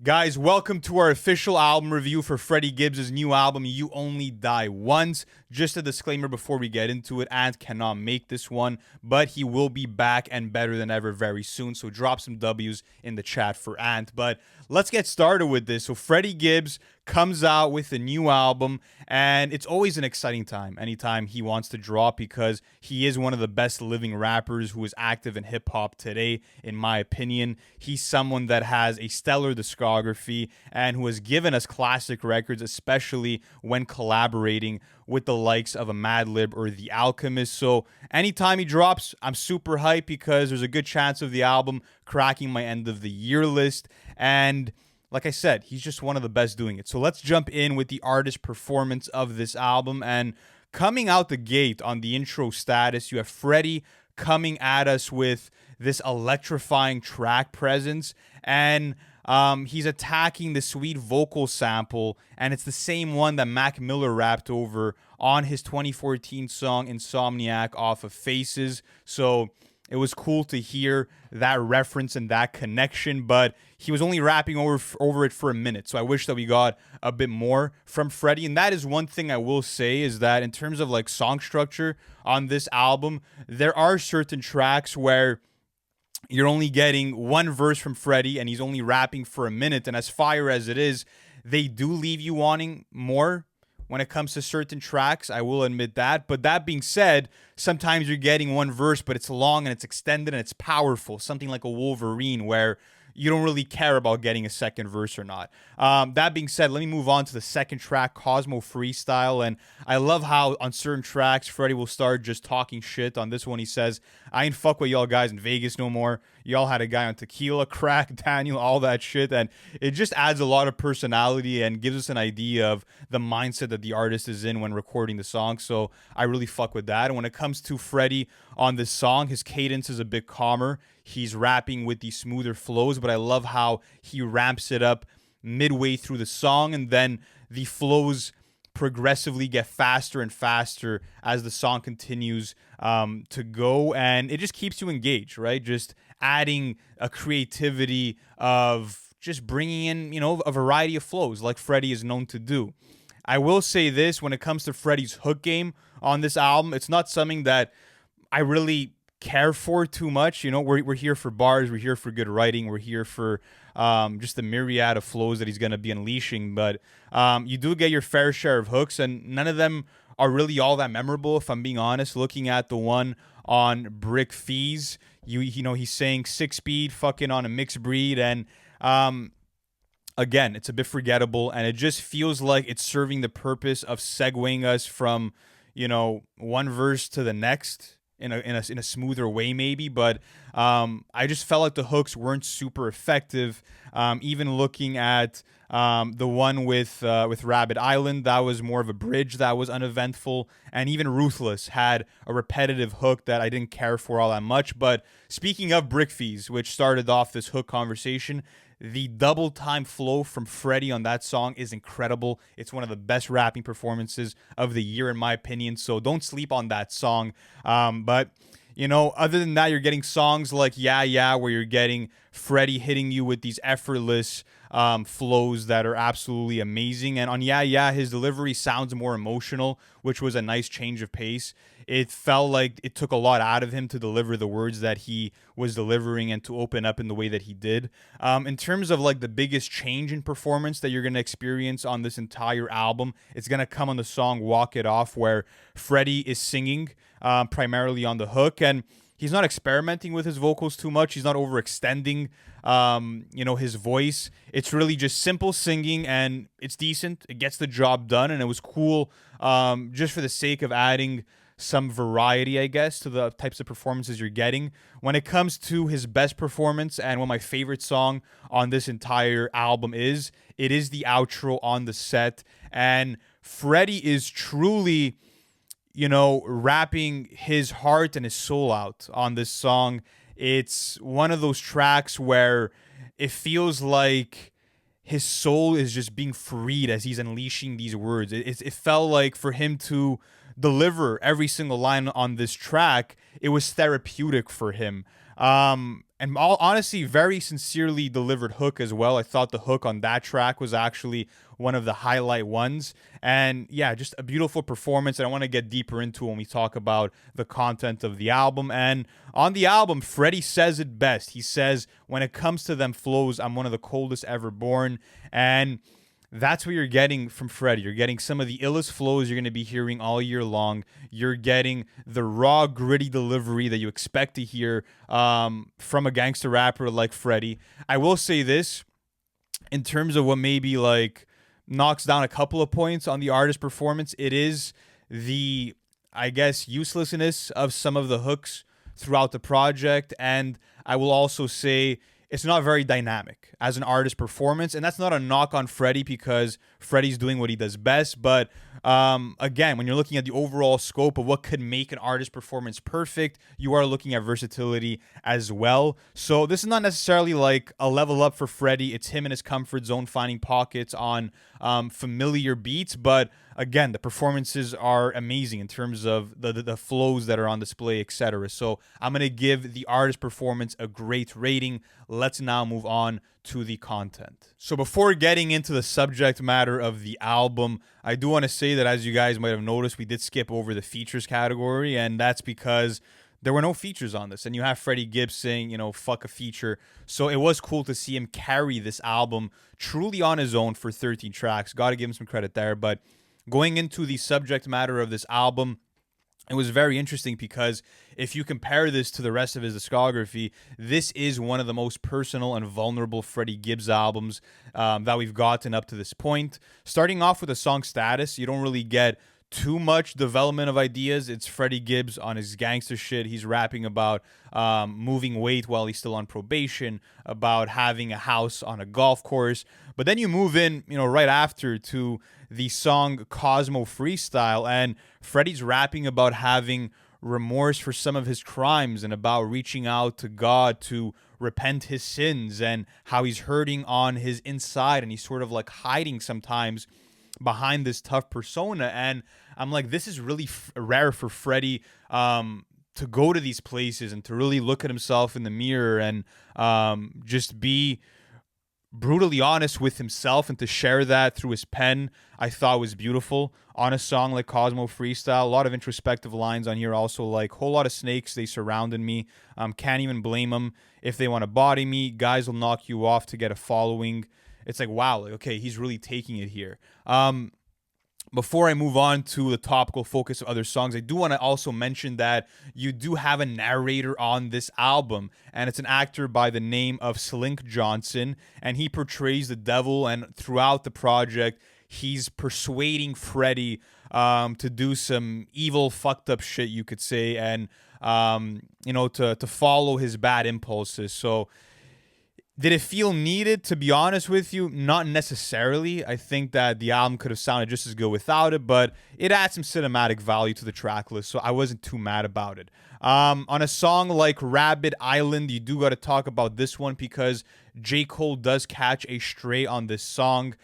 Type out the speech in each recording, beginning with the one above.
Guys, welcome to our official album review for Freddie Gibbs' new album, You Only Die Once. Just a disclaimer before we get into it, Ant cannot make this one, but he will be back and better than ever very soon, so drop some W's in the chat for Ant. But let's get started with this. So Freddie Gibbs comes out with a new album, and it's always an exciting time anytime he wants to drop because he is one of the best living rappers who is active in hip-hop today, in my opinion. He's someone that has a stellar discography and who has given us classic records, especially when collaborating with the likes of a Madlib or The Alchemist. So anytime he drops, I'm super hyped because there's a good chance of the album cracking my end of the year list. And like I said, he's just one of the best doing it. So let's jump in with the artist performance of this album. And coming out the gate on the intro status, you have Freddie coming at us with this electrifying track presence. And he's attacking the sweet vocal sample, and it's the same one that Mac Miller rapped over on his 2014 song Insomniac off of Faces. So it was cool to hear that reference and that connection, but he was only rapping over it for a minute. So I wish that we got a bit more from Freddie. And that is one thing I will say is that in terms of like song structure on this album, there are certain tracks where you're only getting one verse from Freddie and he's only rapping for a minute. And as fire as it is, they do leave you wanting more when it comes to certain tracks. I will admit that. But that being said, sometimes you're getting one verse, but it's long and it's extended and it's powerful. Something like a Wolverine where you don't really care about getting a second verse or not. That being said, let me move on to the second track, Cosmo Freestyle. And I love how on certain tracks, Freddie will start just talking shit. On this one, he says, I ain't fuck with y'all guys in Vegas no more. Y'all had a guy on tequila, crack, Daniel, all that shit. And it just adds a lot of personality and gives us an idea of the mindset that the artist is in when recording the song. So I really fuck with that. And when it comes to Freddie on this song, his cadence is a bit calmer. He's rapping with these smoother flows, but I love how he ramps it up midway through the song, and then the flows progressively get faster and faster as the song continues to go, and it just keeps you engaged, right? Just adding a creativity of just bringing in, a variety of flows like Freddie is known to do. I will say this, when it comes to Freddie's hook game on this album, it's not something that I really care for too much. We're here for bars, we're here for good writing, we're here for just the myriad of flows that he's going to be unleashing. But you do get your fair share of hooks, and none of them are really all that memorable, if I'm being honest. Looking at the one on Brick Fees, he's saying 6-speed fucking on a mixed breed, and again, it's a bit forgettable, and it just feels like it's serving the purpose of segueing us from one verse to the next in a smoother way maybe. But I just felt like the hooks weren't super effective. Even looking at the one with Rabbit Island, that was more of a bridge that was uneventful, and even Ruthless had a repetitive hook that I didn't care for all that much. But speaking of Brick Fees, which started off this hook conversation, the double time flow from Freddie on that song is incredible. It's one of the best rapping performances of the year, in my opinion. So don't sleep on that song. But other than that, you're getting songs like Yeah Yeah, where you're getting Freddie hitting you with these effortless flows that are absolutely amazing. And on Yeah Yeah, his delivery sounds more emotional, which was a nice change of pace. It felt like it took a lot out of him to deliver the words that he was delivering and to open up in the way that he did. In terms of like the biggest change in performance that you're going to experience on this entire album, it's going to come on the song Walk It Off, where Freddie is singing primarily on the hook, and he's not experimenting with his vocals too much. He's not overextending, his voice. It's really just simple singing, and it's decent. It gets the job done, and it was cool just for the sake of adding some variety, I guess, to the types of performances you're getting. When it comes to his best performance and what my favorite song on this entire album is, it is the outro on the set. And Freddie is truly rapping his heart and his soul out on this song. It's one of those tracks where it feels like his soul is just being freed as he's unleashing these words. It felt like for him to deliver every single line on this track, it was therapeutic for him. and all honestly, very sincerely delivered hook as well. I thought the hook on that track was actually one of the highlight ones. And yeah, just a beautiful performance. And I want to get deeper into when we talk about the content of the album. And on the album, Freddie says it best. He says, when it comes to them flows, I'm one of the coldest ever born. And that's what you're getting from Freddie. You're getting some of the illest flows you're going to be hearing all year long. You're getting the raw, gritty delivery that you expect to hear from a gangster rapper like Freddie. I will say this, in terms of what maybe like knocks down a couple of points on the artist performance, it is the, I guess, uselessness of some of the hooks throughout the project. And I will also say it's not very dynamic as an artist performance. And that's not a knock on Freddie, because Freddie's doing what he does best. But again, when you're looking at the overall scope of what could make an artist performance perfect, you are looking at versatility as well. So this is not necessarily like a level up for Freddie. It's him in his comfort zone, finding pockets on familiar beats. But again, the performances are amazing in terms of the flows that are on display, etc. So I'm going to give the artist performance a great rating. Let's now move on to the content. So before getting into the subject matter of the album, I do want to say that, as you guys might have noticed, we did skip over the features category, and that's because there were no features on this. And you have Freddie Gibbs saying, fuck a feature. So it was cool to see him carry this album truly on his own for 13 tracks. Got to give him some credit there. But going into the subject matter of this album, it was very interesting because if you compare this to the rest of his discography, this is one of the most personal and vulnerable Freddie Gibbs albums that we've gotten up to this point. Starting off with the song Status, you don't really get too much development of ideas. It's Freddie Gibbs on his gangster shit. He's rapping about moving weight while he's still on probation, about having a house on a golf course. But then you move in, right after to the song Cosmo Freestyle, and Freddie's rapping about having remorse for some of his crimes and about reaching out to God to repent his sins, and how he's hurting on his inside and he's sort of like hiding sometimes behind this tough persona. And I'm like, this is really rare for Freddie to go to these places and to really look at himself in the mirror and just be brutally honest with himself, and to share that through his pen, I thought was beautiful on a song like Cosmo Freestyle. A lot of introspective lines on here also, like, whole lot of snakes, they surrounded me, can't even blame them if they want to body me, guys will knock you off to get a following. It's like, wow, like, okay, he's really taking it here. Before I move on to the topical focus of other songs, I do want to also mention that you do have a narrator on this album, and it's an actor by the name of Slink Johnson, and he portrays the devil, and throughout the project, he's persuading Freddie to do some evil, fucked up shit, you could say, and, to follow his bad impulses. So did it feel needed? To be honest with you, not necessarily. I think that the album could have sounded just as good without it, but it adds some cinematic value to the track list, so I wasn't too mad about it. On a song like Rabbit Island, you do got to talk about this one because J. Cole does catch a stray on this song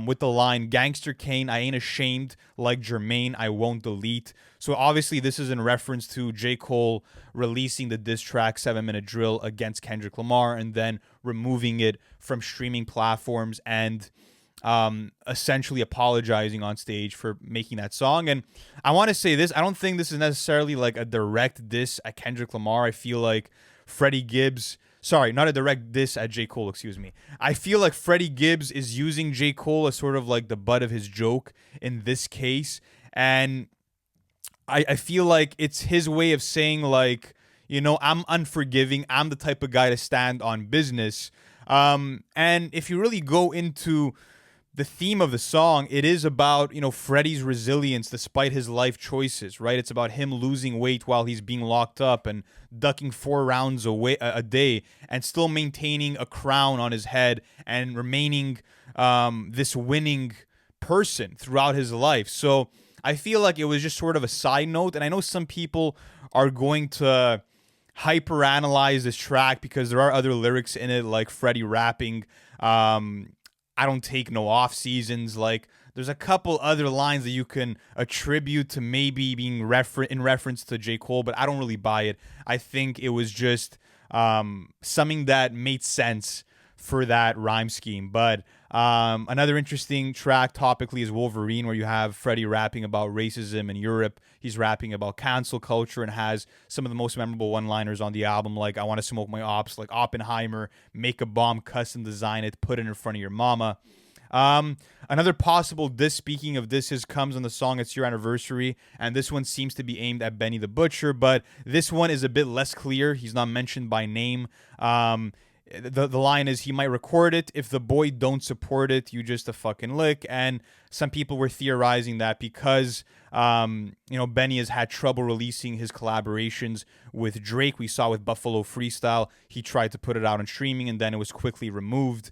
with the line, Gangster Kane, I ain't ashamed, like Jermaine, I won't delete. So obviously this is in reference to J. Cole releasing the diss track 7 Minute Drill against Kendrick Lamar and then removing it from streaming platforms and essentially apologizing on stage for making that song. And I want to say this, I don't think this is necessarily like a direct diss at Kendrick Lamar. I feel like Freddie Gibbs, sorry, not a direct diss at J. Cole, excuse me. I feel like Freddie Gibbs is using J. Cole as sort of like the butt of his joke in this case. And I feel like it's his way of saying, like, I'm unforgiving. I'm the type of guy to stand on business. And if you really go into the theme of the song, it is about, Freddie's resilience despite his life choices, right? It's about him losing weight while he's being locked up and ducking 4 rounds a day and still maintaining a crown on his head and remaining this winning person throughout his life. So I feel like it was just sort of a side note, and I know some people are going to hyper-analyze this track because there are other lyrics in it, like Freddie rapping, I don't take no off seasons. Like, there's a couple other lines that you can attribute to maybe being in reference to J. Cole, but I don't really buy it. I think it was just something that made sense for that rhyme scheme. But another interesting track topically is Wolverine, where you have Freddie rapping about racism in Europe. He's rapping about cancel culture and has some of the most memorable one-liners on the album, like "I want to smoke my ops," like Oppenheimer, "Make a bomb, custom design it, put it in front of your mama." Another possible diss, speaking of disses, comes on the song "It's Your Anniversary," and this one seems to be aimed at Benny the Butcher, but this one is a bit less clear. He's not mentioned by name. The line is, "He might record it. If the boy don't support it, you just a fucking lick." And some people were theorizing that because Benny has had trouble releasing his collaborations with Drake. We saw with Buffalo Freestyle, he tried to put it out on streaming and then it was quickly removed.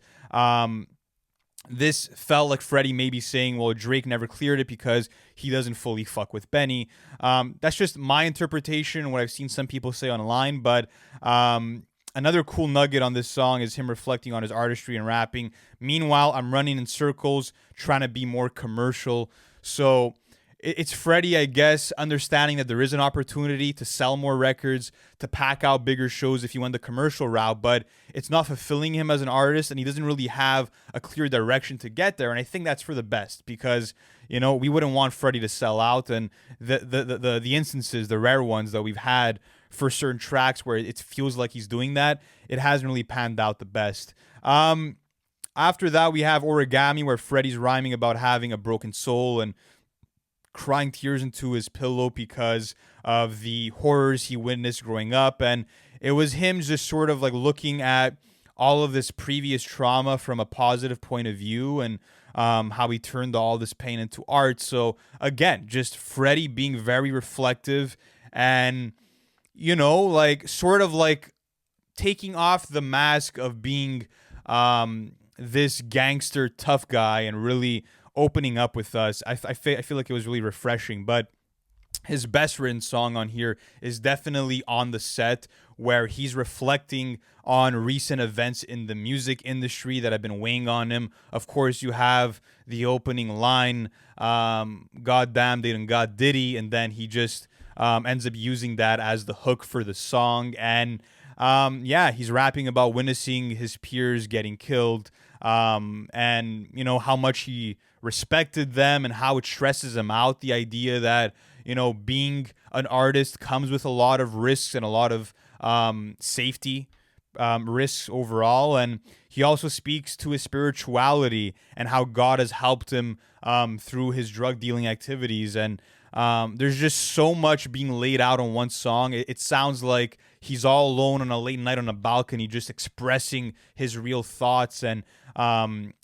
This felt like Freddie maybe saying, well, Drake never cleared it because he doesn't fully fuck with Benny. That's just my interpretation, what I've seen some people say online. But another cool nugget on this song is him reflecting on his artistry and rapping. "Meanwhile, I'm running in circles, trying to be more commercial." So it's Freddie, I guess, understanding that there is an opportunity to sell more records, to pack out bigger shows if you went the commercial route, but it's not fulfilling him as an artist, and he doesn't really have a clear direction to get there. And I think that's for the best because, we wouldn't want Freddie to sell out. And the instances, the rare ones that we've had for certain tracks where it feels like he's doing that, it hasn't really panned out the best. After that, we have Origami, where Freddie's rhyming about having a broken soul and crying tears into his pillow because of the horrors he witnessed growing up. And it was him just sort of like looking at all of this previous trauma from a positive point of view and how he turned all this pain into art. So again, just Freddie being very reflective and, sort of like taking off the mask of being this gangster tough guy and really opening up with us. I feel like it was really refreshing. But his best written song on here is definitely On the Set, where he's reflecting on recent events in the music industry that have been weighing on him. Of course, you have the opening line, "God damn, they done got Diddy," and then he just ends up using that as the hook for the song. And he's rapping about witnessing his peers getting killed, and how much he respected them and how it stresses him out, the idea that being an artist comes with a lot of risks and a lot of safety risks overall. And he also speaks to his spirituality and how God has helped him through his drug dealing activities. And there's just so much being laid out on one song. It sounds like he's all alone on a late night on a balcony just expressing his real thoughts. And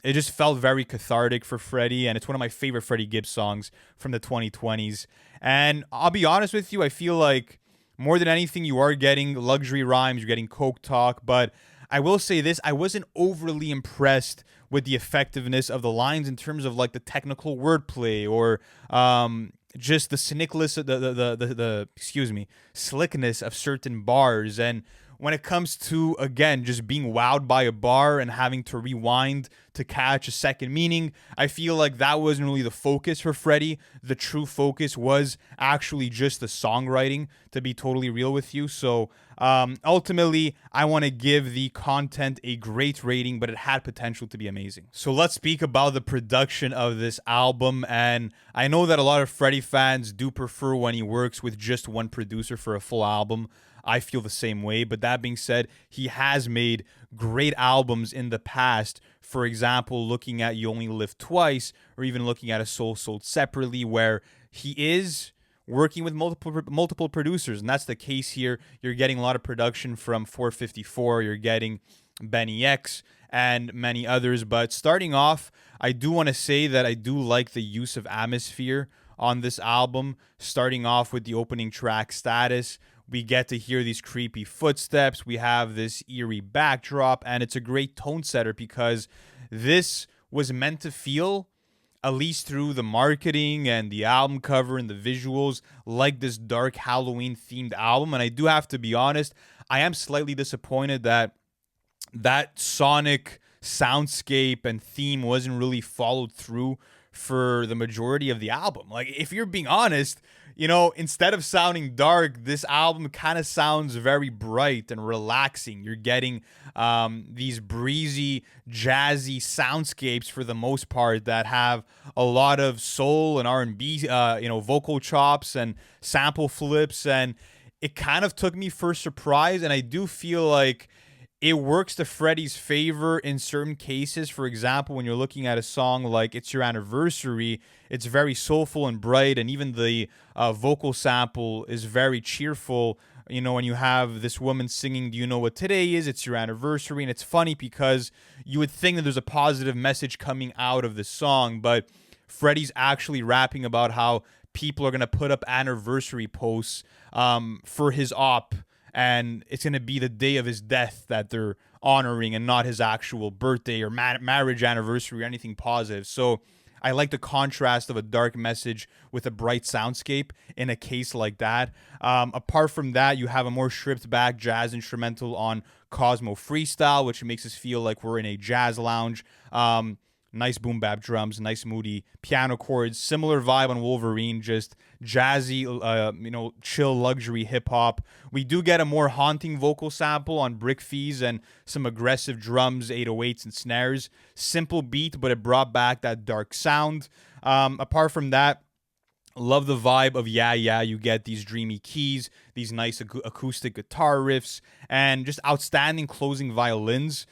it just felt very cathartic for Freddie. And it's one of my favorite Freddie Gibbs songs from the 2020s. And I'll be honest with you, I feel like more than anything, you are getting luxury rhymes, you're getting coke talk. But I will say this, I wasn't overly impressed with the effectiveness of the lines in terms of like the technical wordplay or just the slickness of certain bars. And when it comes to, again, just being wowed by a bar and having to rewind to catch a second meaning, I feel like that wasn't really the focus for Freddie. The true focus was actually just the songwriting, to be totally real with you. So ultimately, I want to give the content a great rating, but it had potential to be amazing. So let's speak about the production of this album. And I know that a lot of Freddie fans do prefer when he works with just one producer for a full album. I feel the same way. But that being said, he has made great albums in the past. For example, looking at You Only Live Twice, or even looking at A Soul Sold Separately, where he is working with multiple producers. And that's the case here. You're getting a lot of production from 454. You're getting Benny X and many others. But starting off, I do want to say that I do like the use of atmosphere on this album. Starting off with the opening track, Status, we get to hear these creepy footsteps. We have this eerie backdrop, and it's a great tone setter because this was meant to feel, at least through the marketing and the album cover and the visuals, like this dark Halloween themed album. And I do have to be honest, I am slightly disappointed that that sonic soundscape and theme wasn't really followed through for the majority of the album. Like, if you're being honest, instead of sounding dark, this album kind of sounds very bright and relaxing. You're getting these breezy, jazzy soundscapes for the most part that have a lot of soul and R&B, vocal chops and sample flips, and it kind of took me for surprise. And I do feel like it works to Freddie's favor in certain cases. For example, when you're looking at a song like It's Your Anniversary, it's very soulful and bright, and even the vocal sample is very cheerful. When you have this woman singing, "Do you know what today is? It's your anniversary." And it's funny because you would think that there's a positive message coming out of the song, but Freddie's actually rapping about how people are going to put up anniversary posts for his op, and it's going to be the day of his death that they're honoring and not his actual birthday or marriage anniversary or anything positive. So I like the contrast of a dark message with a bright soundscape in a case like that. Apart from that, you have a more stripped back jazz instrumental on Cosmo Freestyle, which makes us feel like we're in a jazz lounge. Nice boom bap drums, nice moody piano chords. Similar vibe on Wolverine, just jazzy, chill luxury hip hop. We do get a more haunting vocal sample on Brick Fees and some aggressive drums, 808s and snares. Simple beat, but it brought back that dark sound. Apart from that, love the vibe of Yeah Yeah. You get these dreamy keys, these nice acoustic guitar riffs, and just outstanding closing violins.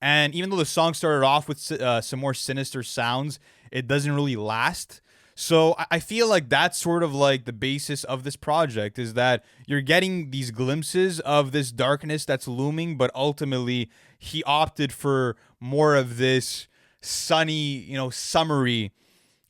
And even though the song started off with some more sinister sounds, it doesn't really last. So I feel like that's sort of like the basis of this project, is that you're getting these glimpses of this darkness that's looming, but ultimately he opted for more of this sunny, summery,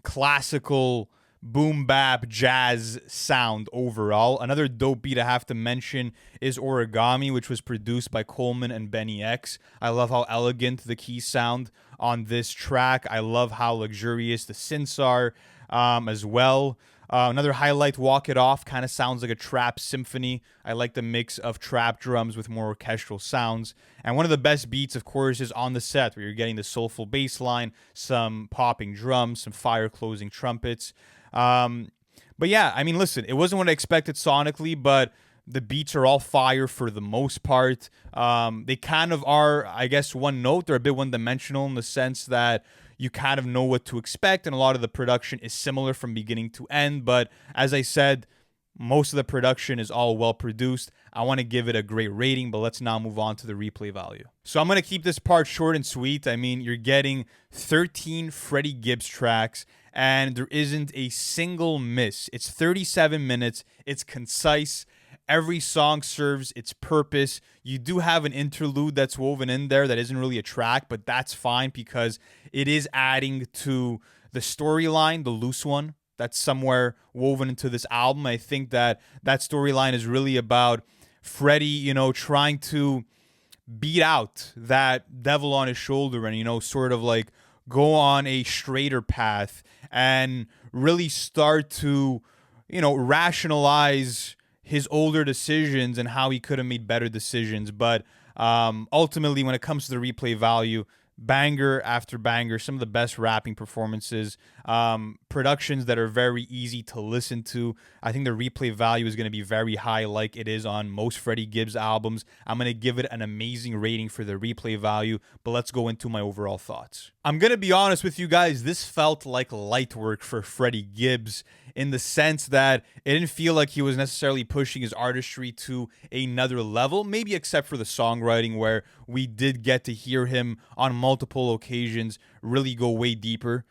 classical boom bap jazz sound overall. Another dope beat I have to mention is Origami, which was produced by Coleman and Benny X. I love how elegant the keys sound on this track. I love how luxurious the synths are as well. Another highlight, Walk It Off, kind of sounds like a trap symphony. I like the mix of trap drums with more orchestral sounds. And one of the best beats, of course, is On the Set, where you're getting the soulful bass line, some popping drums, some fire closing trumpets. But yeah, I mean, listen, it wasn't what I expected sonically, but the beats are all fire for the most part. They kind of are, I guess, one note. They're a bit one-dimensional in the sense that you kind of know what to expect, and a lot of the production is similar from beginning to end. But as I said, most of the production is all well produced. I want to give it a great rating, but let's now move on to the replay value. So I'm going to keep this part short and sweet. I mean, you're getting 13 Freddie Gibbs tracks, and there isn't a single miss. It's 37 minutes. It's concise. Every song serves its purpose. You do have an interlude that's woven in there that isn't really a track, but that's fine because it is adding to the storyline, the loose one that's somewhere woven into this album. I think that storyline is really about Freddie, trying to beat out that devil on his shoulder and, sort of like go on a straighter path and really start to, rationalize his older decisions and how he could have made better decisions. But ultimately, when it comes to the replay value, banger after banger, some of the best rapping performances, productions that are very easy to listen to. I think the replay value is going to be very high, like it is on most Freddie Gibbs albums. I'm going to give it an amazing rating for the replay value, but let's go into my overall thoughts. I'm going to be honest with you guys, this felt like light work for Freddie Gibbs in the sense that it didn't feel like he was necessarily pushing his artistry to another level, maybe except for the songwriting, where we did get to hear him on multiple occasions really go way deeper,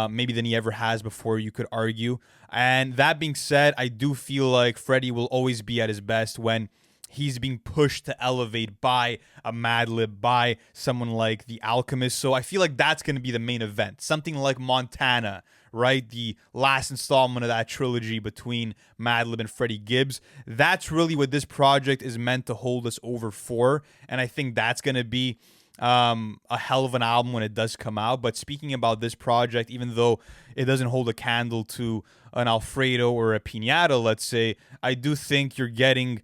maybe than he ever has before, you could argue. And that being said, I do feel like Freddie will always be at his best when he's being pushed to elevate by a Madlib, by someone like The Alchemist. So I feel like that's going to be the main event. Something like Montana, right? The last installment of that trilogy between Madlib and Freddie Gibbs. That's really what this project is meant to hold us over for. And I think that's going to be a hell of an album when it does come out. But speaking about this project, even though it doesn't hold a candle to an Alfredo or a Piñata, let's say, I do think you're getting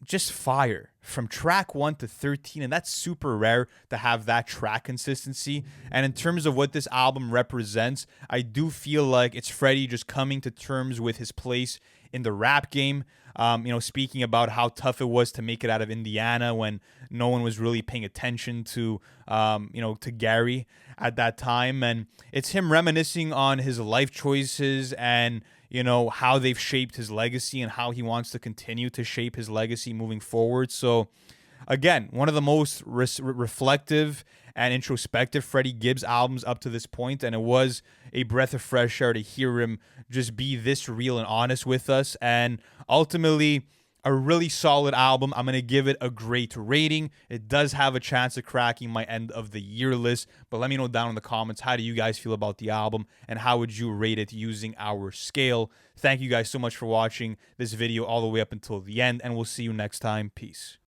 just fire. from track 1 to 13, and that's super rare to have that track consistency. And in terms of what this album represents, I do feel like it's Freddie just coming to terms with his place in the rap game. Speaking about how tough it was to make it out of Indiana when no one was really paying attention to Gary at that time. And it's him reminiscing on his life choices and how they've shaped his legacy and how he wants to continue to shape his legacy moving forward. So again, one of the most reflective and introspective Freddie Gibbs albums up to this point, and it was a breath of fresh air to hear him just be this real and honest with us. And ultimately, a really solid album. I'm going to give it a great rating. It does have a chance of cracking my end of the year list, but let me know down in the comments, how do you guys feel about the album and how would you rate it using our scale? Thank you guys so much for watching this video all the way up until the end, and we'll see you next time. Peace.